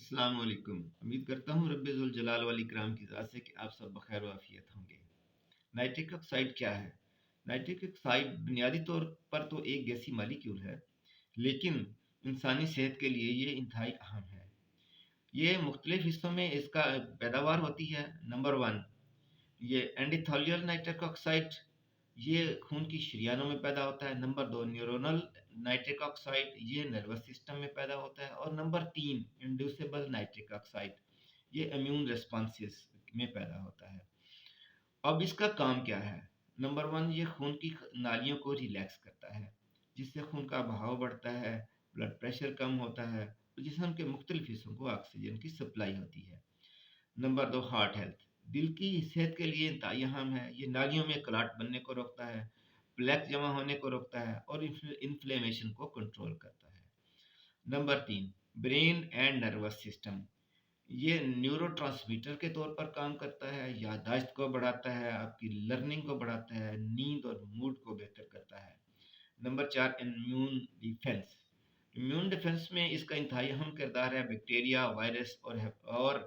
अस्सलाम वालेकुम। उम्मीद करता हूँ रब्बे ज़ुल जलाल वल इकराम की ज़ात से कि आप सब बखैर व आफियत होंगे। नाइट्रिक ऑक्साइड क्या है? नाइट्रिक ऑक्साइड बुनियादी तौर पर तो एक गैसी मालिक्यूल है, लेकिन इंसानी सेहत के लिए ये इंतहाई अहम है। ये मुख्तलिफ हिस्सों में इसका पैदावार होती है। नंबर 1, ये एंडोथेलियल नाइट्रिक ऑक्साइड, ये खून की शरियानों में पैदा होता है। नंबर 2, न्यूरोनल नाइट्रिक ऑक्साइड, ये नर्वस सिस्टम में पैदा होता है। और नंबर 3, इंड्यूसिबल नाइट्रिक ऑक्साइड, ये इम्यून रिस्पॉन्सेस में पैदा होता है। अब इसका काम क्या है? नंबर 1, ये खून की नालियों को रिलैक्स करता है, जिससे खून का बहाव बढ़ता है, ब्लड प्रेशर कम होता है और जिस्म के मुख्तलिफ हिस्सों को ऑक्सीजन की सप्लाई होती है। नंबर 2, हार्ट हेल्थ, दिल की सेहत के लिए इंतहाई अहम है। ये नालियों में क्लॉट बनने को रोकता है, प्लेक जमा होने को रोकता है और इन्फ्लेमेशन को कंट्रोल करता है। Number 3, brain and nervous system, ये न्यूरोट्रांसमीटर के तौर पर काम करता है, याददाश्त को बढ़ाता है, आपकी लर्निंग को बढ़ाता है, नींद और मूड को बेहतर करता है। Number 4, immune defence, immune defence में इसका इंतहाई अहम किरदार है। बैक्टीरिया, वायरस और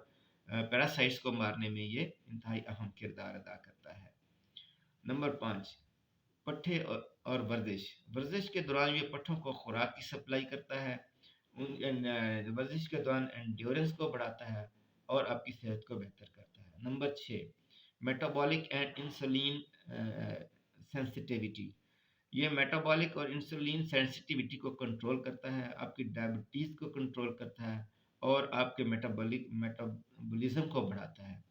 पैरासाइट्स को मारने में ये इंतहाई अहम किरदार अदा करता है। नंबर 5, पट्ठे और वर्जिश, वर्जिश के दौरान ये पट्ठों को खुराक की सप्लाई करता है। वर्जिश के दौरान एंड्योरेंस को बढ़ाता है और आपकी सेहत को बेहतर करता है। Number 6, metabolic and insulin sensitivity, ये मेटाबॉलिक और इंसुलिन सेंसिटिविटी को कंट्रोल करता है, आपकी डायबिटीज़ को कंट्रोल करता है और आपके मेटाबॉलिज्म को बढ़ाता है।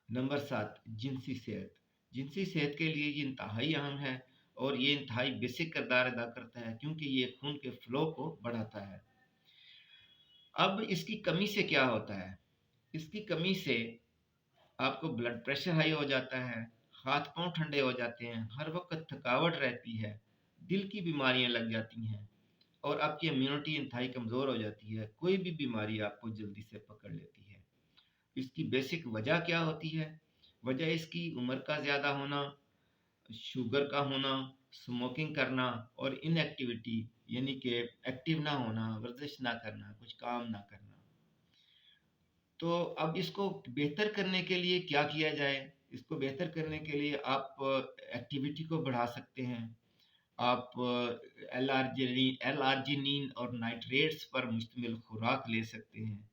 नंबर 7, जिनसी सेहत, जिनसी सेहत के लिए ये इंतहाई अहम है और ये इंतहाई बेसिक किरदार अदा करता है क्योंकि ये खून के फ्लो को बढ़ाता है। अब इसकी कमी से क्या होता है? इसकी कमी से आपको ब्लड प्रेशर हाई हो जाता है, हाथ पांव ठंडे हो जाते हैं, हर वक्त थकावट रहती है, दिल की बीमारियां लग जाती हैं और आपकी इम्यूनिटी इंतहाई कमज़ोर हो जाती है। कोई भी बीमारी आपको जल्दी से पकड़ लेती है। इसकी बेसिक वजह क्या होती है? वजह इसकी उम्र का ज़्यादा होना, शुगर का होना, स्मोकिंग करना और इनएक्टिविटी, यानी कि एक्टिव ना होना, वर्जिश ना करना, कुछ काम ना करना। तो अब इसको बेहतर करने के लिए क्या किया जाए? इसको बेहतर करने के लिए आप एक्टिविटी को बढ़ा सकते हैं। आप एल-आर्जिनिन और नाइट्रेट्स पर मुश्तमिल खुराक ले सकते हैं।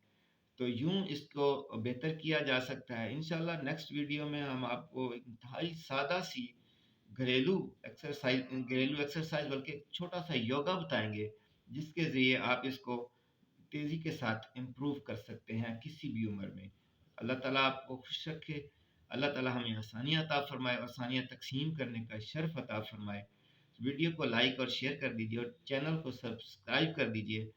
तो यूँ इसको बेहतर किया जा सकता है। इंशाल्लाह नेक्स्ट वीडियो में हम आपको इंतहाई सादा सी घरेलू एक्सरसाइज बल्कि एक छोटा-सा योगा बताएँगे, जिसके ज़रिए आप इसको तेज़ी के साथ इम्प्रूव कर सकते हैं किसी भी उम्र में। अल्लाह ताला आपको खुश रखे, अल्लाह ताला हमें आसानियाँ अता फ़रमाए और आसानियाँ तक़सीम करने का शर्फ़ अता फ़रमाए। वीडियो को लाइक और शेयर कर दीजिए और चैनल को सब्सक्राइब कर दीजिए।